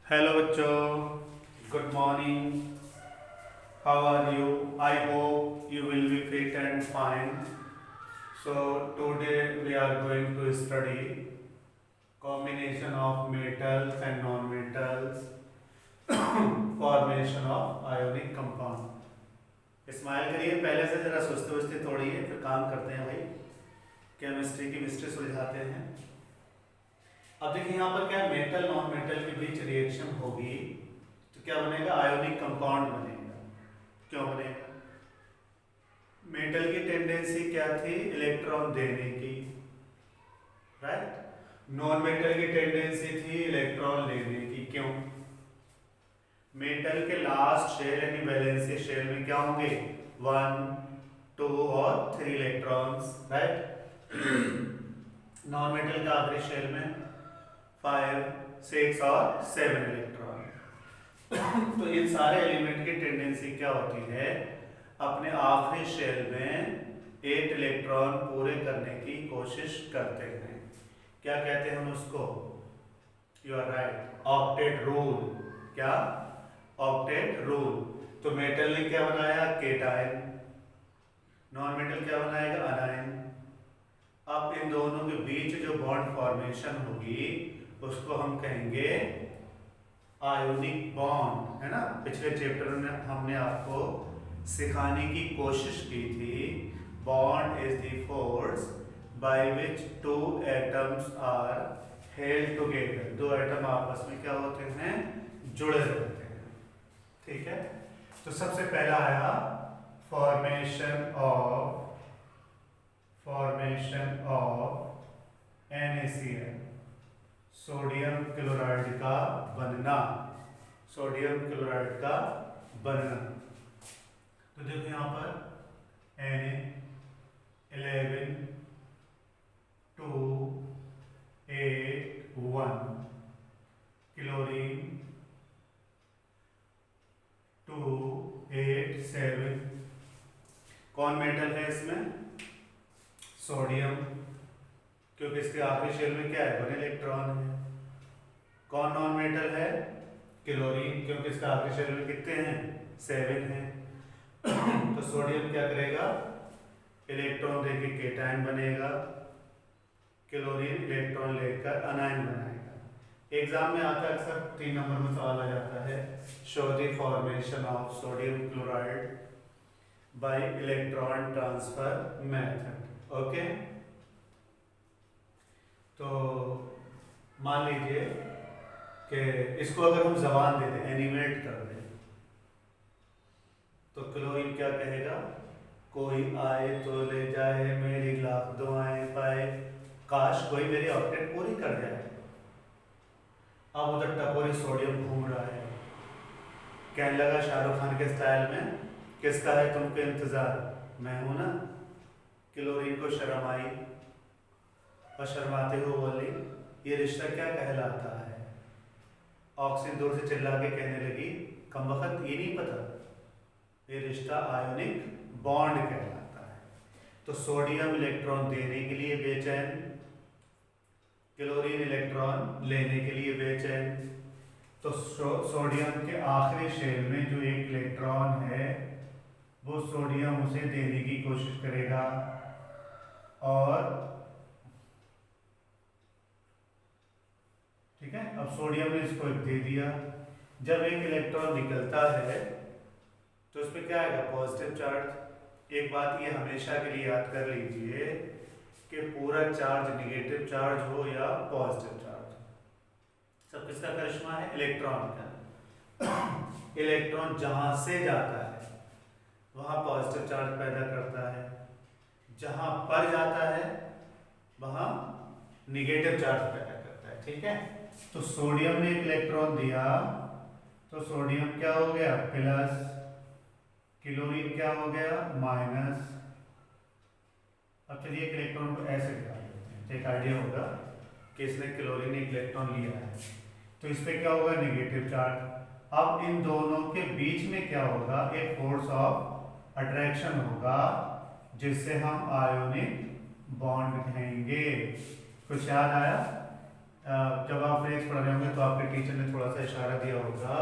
Hello बच्चों, good morning. How are you? I hope you will be fit and fine. So today we are going to study combination of metals and non-metals, formation of ionic compound. Smile करिए, पहले से जरा सुस्ती वस्ती तोड़िए, फिर काम करते हैं भाई। केमिस्ट्री की मिस्ट्री सुलझाते हैं। अब देखिए यहाँ पर क्या मेटल नॉन मेटल के बीच रिएक्शन होगी तो क्या बनेगा? आयोनिक कंपाउंड बनेगा। क्यों बनेगा? मेटल की टेंडेंसी क्या थी? इलेक्ट्रॉन देने की, राइट। नॉन मेटल की टेंडेंसी थी इलेक्ट्रॉन लेने की। क्यों? मेटल के लास्ट शेल यानी वैलेंसी शेल में क्या होंगे? 1, 2 और 3 इलेक्ट्रॉन्स, राइट। नॉन मेटल के आखिरी शेल में 5, 6 और 7 इलेक्ट्रॉन। तो इन सारे एलिमेंट की टेंडेंसी क्या होती है? अपने आखिरी शेल में 8 इलेक्ट्रॉन पूरे करने की कोशिश करते हैं। क्या कहते हैं हम उसको? You are right, octet rule. क्या? Octet rule. तो मेटल ने क्या बनाया? केटायन। नॉन मेटल क्या बनाएगा? अनायन। अब इन दोनों के बीच जो बॉन्ड फॉर्मेशन होगी उसको हम कहेंगे आयोनिक बॉन्ड, है ना। पिछले चैप्टर में हमने आपको सिखाने की कोशिश की थी bond is the force by which 2 atoms are held together. 2 atom आपस में क्या होते हैं? जुड़े रहते हैं। ठीक है। तो सबसे पहला आया formation of NaCl, sodium chloride का बनना। सोडियम क्लोराइड का बनना। तो देखो यहां पर Na 11 2 8 1, क्लोरीन 2 8 7। कौन मेटल है इसमें? सोडियम, क्योंकि इसके आखिरी शेल में क्या है? 1 इलेक्ट्रॉन है। कौन नॉन मेटल है? क्लोरीन, क्योंकि इसका आखिरी शेल में कितने हैं? 7 हैं। तो सोडियम क्या करेगा? इलेक्ट्रॉन देके केटायन बनेगा। क्लोरीन इलेक्ट्रॉन लेकर अनायन बनाएगा। एग्जाम में आता है अक्सर 3 नंबर में सवाल आ जाता है, show the formation of sodium chloride bye electron transfer method. Okay. तो मान लीजिए कि इसको अगर हम जबान दे दें, एनिमेट कर दें, तो क्लोरीन क्या कहेगा? कोई आए तो ले जाए, मेरी लाख दुआएं पाए, काश कोई मेरी ऑक्टेट पूरी कर जाए। अब उधर टपोरी सोडियम घूम रहा है, कहने लगा शाहरुख खान के स्टाइल में, किसका है तुमको इंतजार? मैं हूं ना। क्लोरीन को शर्म आई और शर्माते हुए बोली, ये रिश्ता क्या कहलाता है? ऑक्सीजन दूर से चिल्ला के कहने लगी, कमबख्त ये नहीं पता, ये रिश्ता आयोनिक बॉन्ड कहलाता है। तो सोडियम इलेक्ट्रॉन देने के लिए बेचैन, क्लोरीन इलेक्ट्रॉन लेने के लिए बेचैन। तो सोडियम के आखिरी शेल में जो एक इलेक्ट्रॉन है वो सोडियम उसे देने की कोशिश करेगा और ठीक है। अब सोडियम ने इसको दे दिया। जब एक इलेक्ट्रॉन निकलता है तो उस पर क्या आएगा? Positive charge. एक बात ये हमेशा के लिए याद कर लीजिए कि पूरा चार्ज निगेटिव चार्ज हो या पॉजिटिव चार्ज, सब किसका करिश्मा है? इलेक्ट्रॉन का। इलेक्ट्रॉन जहां से जाता है वहां पॉजिटिव चार्ज पैदा करता है, जहां पर जाता है वहां निगेटिव चार्ज पैदा करता है। ठीक है। तो सोडियम ने एक इलेक्ट्रॉन दिया तो सोडियम क्या हो गया? प्लस। क्लोरीन क्या हो गया? माइनस। अब चलिए एक इलेक्ट्रॉन को ऐसे दिखा देते हैं, तो एक आइडिया होगा कि इसने क्लोरीन ने एक इलेक्ट्रॉन लिया है तो इस पर क्या होगा? Negative charge. अब इन दोनों के बीच में क्या होगा? एक फोर्स ऑफ अट्रैक्शन होगा जिससे हम आयोनिक बॉन्ड कहेंगे। कुछ याद आया? जब आप फ्रेज पढ़ रहे होंगे तो आपके टीचर ने थोड़ा सा इशारा दिया होगा,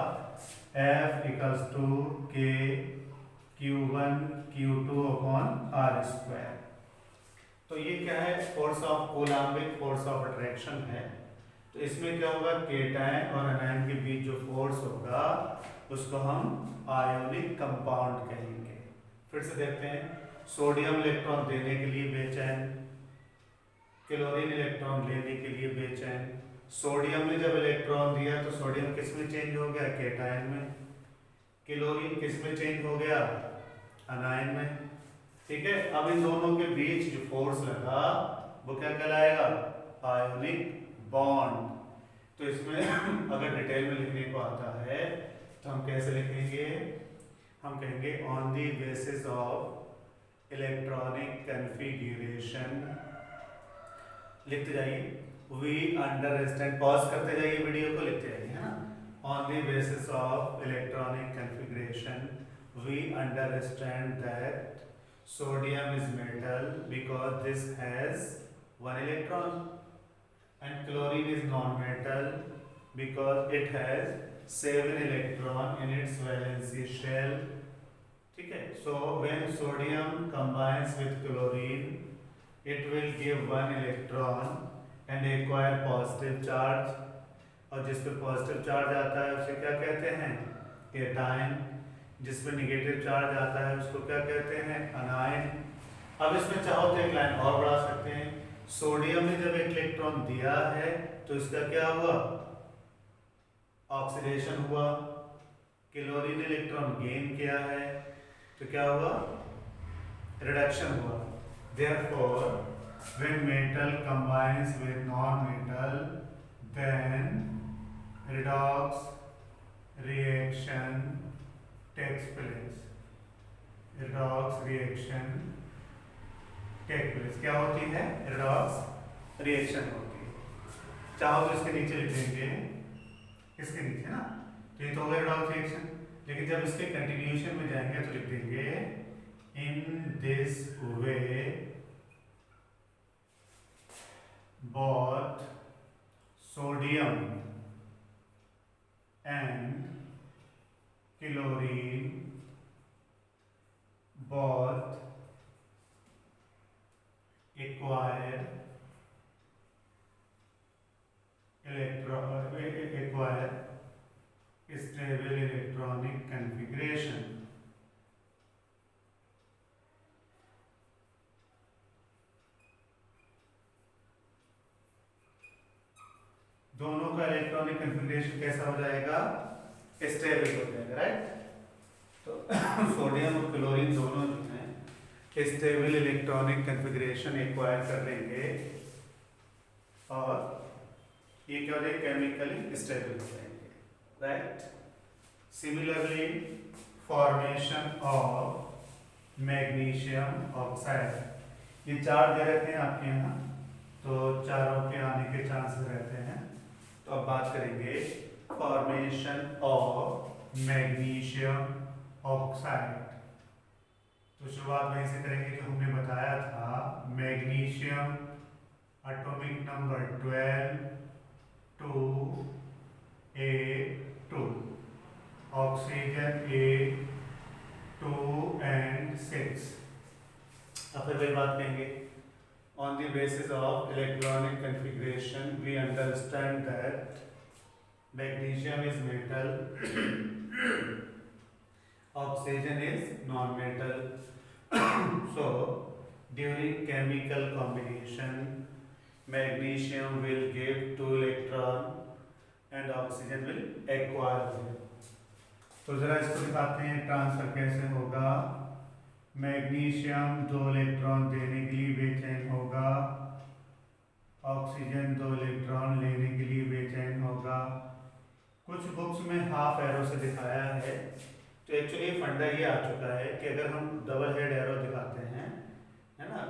F इक्वल्स टू के Q1 Q2 upon are square. तो ये क्या है, force of Coulombic force of attraction है। तो इसमें क्या होगा, केटायन और एनायन के बीच जो फोर्स होगा उसको हम आयोनिक कंपाउंड कहेंगे। फिर से देखते हैं, सोडियम इलेक्ट्रॉन देने के लिए बेचैन, क्लोरीन इलेक्ट्रॉन लेने के लिए बेचैन। सोडियम ने जब इलेक्ट्रॉन दिया तो सोडियम किस में चेंज हो गया, केटायन में। क्लोरीन किस में चेंज हो गया, अनायन में। ठीक है, अब इन दोनों के बीच जो फोर्स लगा वो क्या कहलाएगा, आयोनिक बॉन्ड। तो इसमें अगर डिटेल में लिखने को आता है तो हम कैसे लिखेंगे, हम कहेंगे on the basis of electronic configuration. लिखते जाइए, वी अंडरस्टैंड, पॉज करते जाइए वीडियो को, लिखते जाइए, है ना। On the basis of electronic configuration we understand that sodium is metal because this has one electron, and chlorine is non-metal because it has 7 electron in its valency shell. ठीक है, so when sodium combines with chlorine it will give one electron and acquire positive charge, और जिस पे positive charge आता है उसे क्या कहते हैं, केटायन। जिसमें निगेटिव चार्ज आता है उसको क्या कहते हैं, अनायन। अब इसमें चाहो तो एक लाइन और बढ़ा सकते हैं, सोडियम ने जब एक इलेक्ट्रॉन दिया है तो इसका क्या हुआ, ऑक्सीडेशन हुआ। क्लोरीन ने इलेक्ट्रॉन गेन किया है तो क्या हुआ, रिडक्शन हुआ। Therefore, when metal combines with non-metal, then redox reaction takes place। redox reaction take place क्या होती है, redox reaction होती है। चाहो तो इसके नीचे लिख देंगे, इसके नीचे ना, तो ये तो होगा redox reaction। लेकिन जब इसके कंटिन्यूएशन में जाएंगे तो लिख देंगे in this way both sodium and chlorine both acquire stable electronic configuration। दोनों का इलेक्ट्रॉनिक कन्फिगरेशन कैसा हो जाएगा, स्टेबल हो जाएगा, राइट। तो सोडियम और क्लोरीन दोनों जो हैं स्टेबल इलेक्ट्रॉनिक कन्फिगरेशन एक्वायर कर लेंगे और ये क्या हो जाएगा, केमिकली स्टेबल हो जाएंगे, right. Similarly formation of magnesium oxide, ये चार दे रहते हैं आपके यहाँ, तो चारों के आने के चांसेस रहते हैं। तो अब बात करेंगे फॉर्मेशन ऑफ मैग्नीशियम ऑक्साइड। तो शुरुआत वहीं से करेंगे जो हमने बताया था, magnesium atomic number 12 2A2, oxygen A2 and 6। अब फिर वही बात कहेंगे, on the basis of electronic configuration we understand that magnesium is metal oxygen is non-metal so during chemical combination magnesium will give 2 electron and oxygen will acquire them। तो जरा इसको दिखाते हैं ट्रांसफर कैसे होगा। मैग्नीशियम 2 इलेक्ट्रॉन देने के लिए बेचैन होगा, ऑक्सीजन 2 इलेक्ट्रॉन लेने के लिए बेचैन होगा। कुछ बुक्स में हाफ एरो से दिखाया है, तो एक्चुअली फंडा ये आ चुका है कि अगर हम डबल हेड एरो दिखाते हैं, है ना,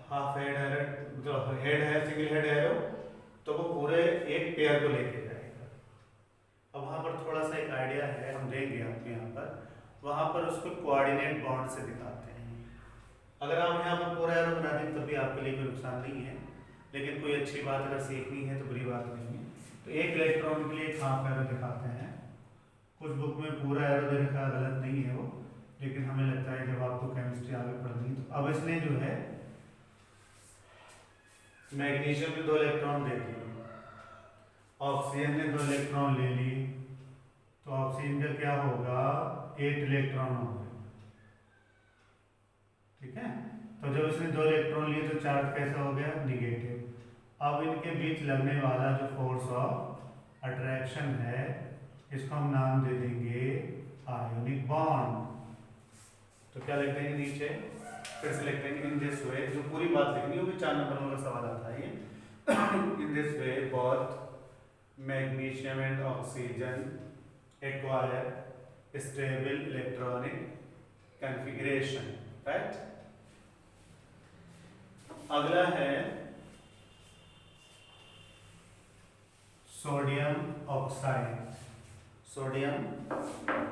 हाफ हेड एरो जो हेड है, सिंगल हेड एरो, तो वो पूरे एक पेयर को लेके जाएगा। अब वहाँ पर थोड़ा सा एक आइडिया है, हम देंगे आपके यहाँ पर, वहाँ पर उसको कोऑर्डिनेट बॉन्ड से दिखाते हैं। अगर आप यहाँ पर पूरा एरो बना दें तब भी आपके लिए कोई नुकसान नहीं है, लेकिन कोई अच्छी बात अगर सीखनी है तो बुरी बात नहीं है। तो एक इलेक्ट्रॉन के लिए एक हाफ एरो दिखाते हैं। कुछ बुक में पूरा एरो दे रखा है, गलत नहीं है वो, लेकिन हमें लगता है जब आपको केमिस्ट्री आगे पढ़नी है। तो अब इसने जो है मैग्नीशियम में 2 इलेक्ट्रॉन दे दिए, ऑक्सीजन ने 2 इलेक्ट्रॉन ले ली, तो ऑक्सीजन का क्या होगा, 8 इलेक्ट्रॉन होंगे। ठीक है, तो जब इसने 2 इलेक्ट्रॉन लिए तो चार्ज कैसा हो गया, निगेटिव। अब इनके बीच लगने वाला जो फोर्स ऑफ अट्रैक्शन है, इसको हम नाम दे देंगे आयोनिक बॉन्ड। तो क्या लिख देंगे नीचे, फिर से लिख देंगे इन दिस वे, जो पूरी बात लिखनी होगी 4 नंबर का सवाल आता है ये। In this way both magnesium and oxygen acquire stable electronic configuration, right. अगला है sodium oxide. Sodium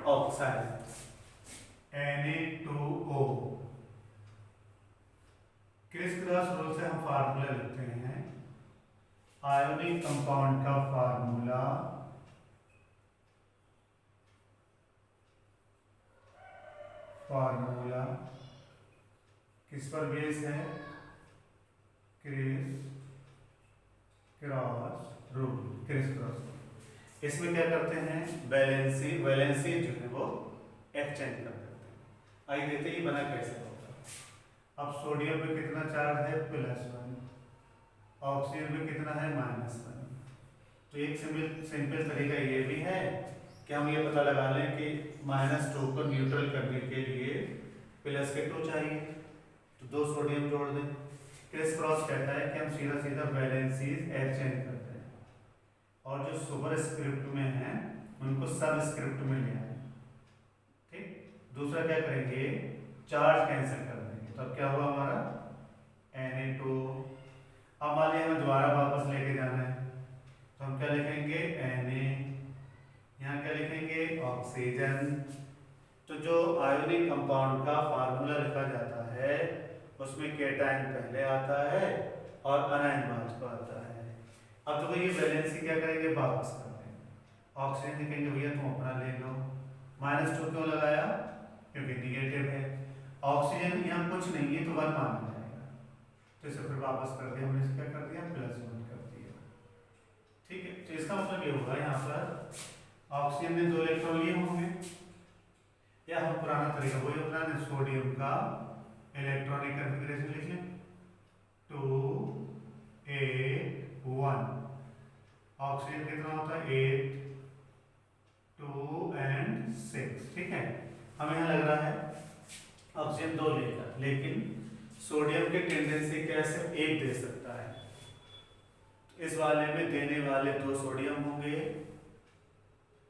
oxide Na2O। Criss cross rule से हम फार्मूला लिखते हैं। आयोनिक कंपाउंड का फार्मूला किस पर बेस है, criss cross rule. Criss cross इसमें क्या करते हैं, वैलेंसी जो है वो एक्सचेंज कर देते हैं। आइए देखते ही बना कैसे होगा। अब सोडियम पे कितना चार्ज है, +1, ऑक्सीजन पे कितना है, -1। तो एक सिंपल तरीका ये भी है कि हम ये पता लगा लें कि -2 को न्यूट्रल करने के लिए +2 चाहिए, तो 2 सोडियम जोड़ दें। क्रिस क्रॉस कहता है कि हम सीधा सीधा वैलेंसीज एक्सचेंज करते हैं और जो सुपर स्क्रिप्ट में है उनको सब स्क्रिप्ट में ले आए। ठीक, दूसरा क्या करेंगे, चार्ज कैंसिल कर देंगे। तो अब क्या हुआ हमारा Na2। अब मान लिया हमें दोबारा वापस लेके जाना है, तो हम क्या लिखेंगे, Na, यहाँ क्या लिखेंगे, ऑक्सीजन। तो जो आयोनिक कंपाउंड का फार्मूला लिखा जाता है उसमें केटायन पहले आता है और अनायन बाद को आता है। अब तो ये वैलेंसी क्या करेंगे, वापस कर देंगे। ऑक्सीजन लिखेंगे भैया तुम अपना ले लो, -2 क्यों लगाया, क्योंकि निगेटिव है। ऑक्सीजन यहाँ कुछ नहीं है तो 1 माना जाएगा, तो इसे फिर वापस कर दिया हमने, क्या कर दिया, +1 कर दिया। ठीक है, तो इसका मतलब ये होगा यहाँ पर ऑक्सीजन ने 2 इलेक्ट्रॉन लिए होंगे, या हम पुराना तरीका वही अपना सोडियम का इलेक्ट्रॉनिक कॉन्फ़िगरेशन लिख लें, 2 8 1। ऑक्सीजन कितना होता है, 8 2 and 6। ठीक है, हमें यहाँ लग रहा है ऑक्सीजन 2 लेगा, लेकिन सोडियम की टेंडेंसी क्या, सिर्फ 1 दे सकता है। इस वाले में देने वाले 2 सोडियम होंगे,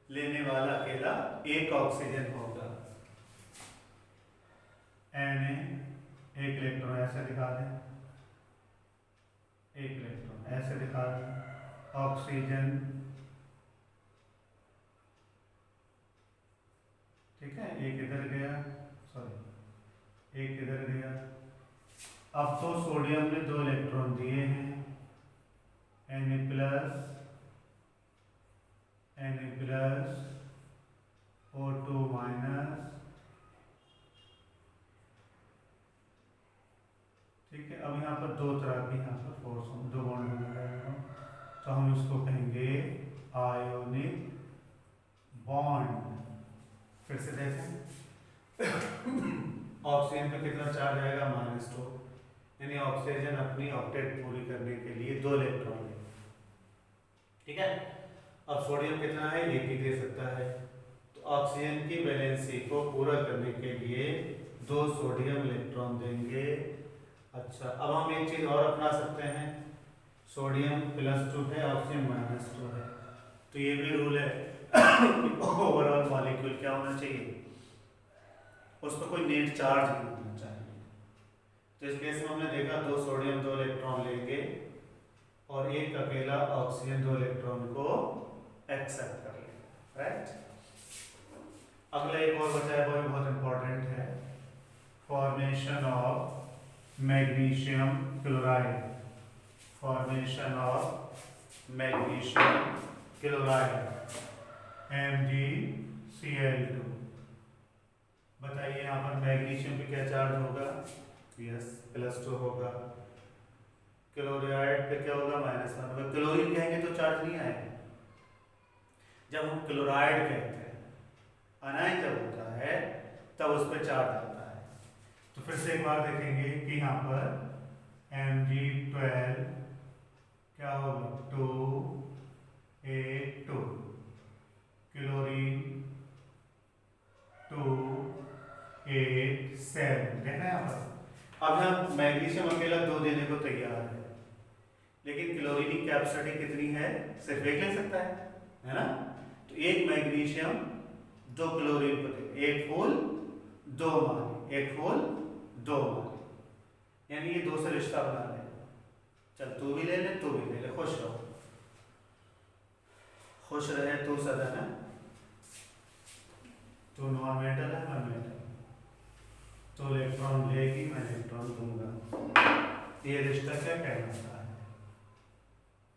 लेने वाला अकेला 1 ऑक्सीजन होगा। Na 1 इलेक्ट्रॉन ऐसे दिखा दें, 1 इलेक्ट्रॉन ऐसे दिखा दें। ऑक्सीजन, ठीक है, 1 इधर गया, सॉरी 1 इधर गया। अब तो सोडियम ने 2 इलेक्ट्रॉन दिए हैं, Na+, O2-। ठीक है, अब यहाँ पर 2 तरह की यहाँ पर फोर्स होंगे, 2 बॉन्ड बनेगा, तो हम इसको कहेंगे आयोनिक बॉन्ड। फिर से देखें, ऑक्सीजन पे कितना चार्ज आएगा, -2, यानी ऑक्सीजन अपनी ऑक्टेट पूरी करने के लिए 2 इलेक्ट्रॉन लेगा। ठीक है, अब सोडियम कितना है, 1 ही दे सकता है, तो ऑक्सीजन की वैलेंसी को पूरा करने के लिए 2 सोडियम इलेक्ट्रॉन देंगे। अच्छा, अब हम एक चीज और अपना सकते हैं, सोडियम +2 है, ऑक्सीजन -2 है, तो ये भी रूल है ओवरऑल मॉलिक्यूल क्या होना चाहिए, उस पर कोई नेट चार्ज नहीं होना चाहिए। तो इस केस में हमने देखा 2 सोडियम 2 इलेक्ट्रॉन लेंगे और एक अकेला ऑक्सीजन 2 इलेक्ट्रॉन को एक्सेप्ट कर लेगा, राइट। अगला एक और बचा है, वो भी बहुत इंपॉर्टेंट है, formation of magnesium chloride. Formation of magnesium chloride MgCl2। बताइए यहाँ पर मैग्नीशियम पे क्या चार्ज होगा? यस, +2 होगा। क्लोराइड पे क्या होगा? -1 होगा। क्लोरीन कहेंगे तो चार्ज नहीं आएगा। जब हम क्लोराइड कहते हैं, अनायन जब होता है तब उस पर चार्ज आता है। तो फिर से एक बार देखेंगे कि यहाँ पर Mg12 क्या होगा? 2A2, chlorine 2A7। देखना यहाँ पर, अब हम मैग्नीशियम अकेला 2 देने को तैयार है, लेकिन क्लोरीन की कैपेसिटी कितनी है? सिर्फ एक ले सकता है ना? तो एक मैग्नीशियम 2 क्लोरीन को दे, एक फूल 2 माली, एक फूल 2 माली, यानी ये 2 से रिश्ता बना ले। चल तू भी ले ले, तू भी ले ले, खुश रहो। खुश रहे तू सदा ना। तो नॉन मेटल है, मैं मेटल, तो इलेक्ट्रॉन लेगी, मैं इलेक्ट्रॉन दूंगा। ये रिश्ता क्या कहलाता है?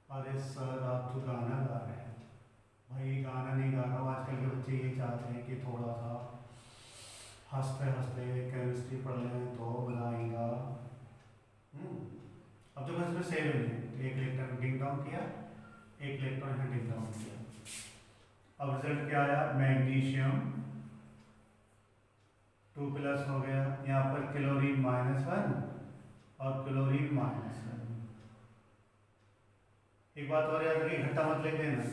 अरे सर आप तो गाना गा रहे हैं। भाई गाना नहीं गा रहा हूँ, आजकल के बच्चे ये चाहते हैं कि थोड़ा सा हंसते हंसते केमिस्ट्री पढ़ लें तो मजा आएगा। अब तो बस में सेम ही है, तो एक इलेक्ट्रॉन डिंग डाउन किया, एक इलेक्ट्रॉन यहाँ डिंग डाउन किया। अब रिजल्ट क्या आया? मैग्नीशियम 2+ हो गया। यहाँ पर क्लोरीन -1 और क्लोरीन -1। एक बात और याद रखिए, इकट्ठा मत लिख देना।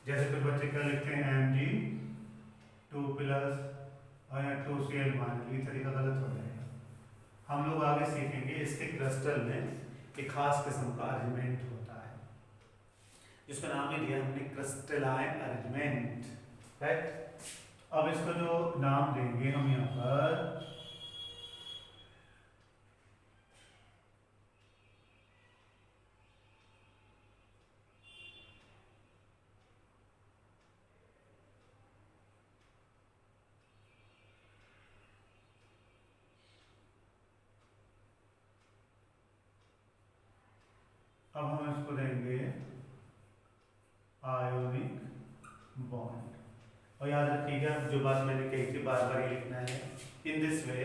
जैसे कुछ बच्चे क्या लिखते हैं Mg2+ और यहाँ 2Cl-, ये तरीका गलत हो जाएगा। हम लोग आगे सीखेंगे इसके क्रिस्टल में एक खास किस्म का अरेंजमेंट होता है, जिसका नाम ही दिया हमने क्रिस्टलाइन अरेंजमेंट, राइट। अब इसको जो नाम देंगे हम यहाँ पर, अब हम इसको देंगे आयोनिक बॉन्ड। और याद रखिएगा जो बात मैंने कही थी, बार बार ये लिखना है। In this way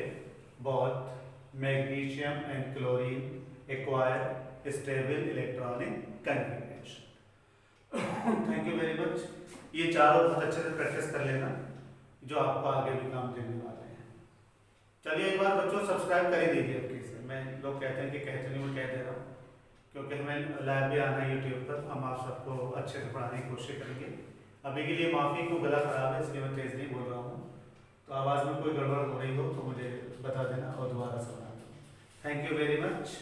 both magnesium and chlorine acquire stable electronic configuration. Thank you very much. ये चारों बहुत अच्छे से प्रैक्टिस कर लेना, जो आपको आगे भी काम देने वाले हैं। चलिए एक बार बच्चों सब्सक्राइब कर ही दीजिए। प्लीज, मैं लोग कहते हैं कि कहते नहीं, मैं कह दे रहा हूँ, क्योंकि हमें लाइव भी आना है यूट्यूब पर। हम आप सबको अच्छे से पढ़ाने की कोशिश करेंगे। अभी के लिए माफ़ी, को गला खराब है इसलिए मैं तेज़ नहीं बोल रहा हूँ, तो आवाज़ में कोई गड़बड़ हो रही हो तो मुझे बता देना और दोबारा सुना। Thank you very much.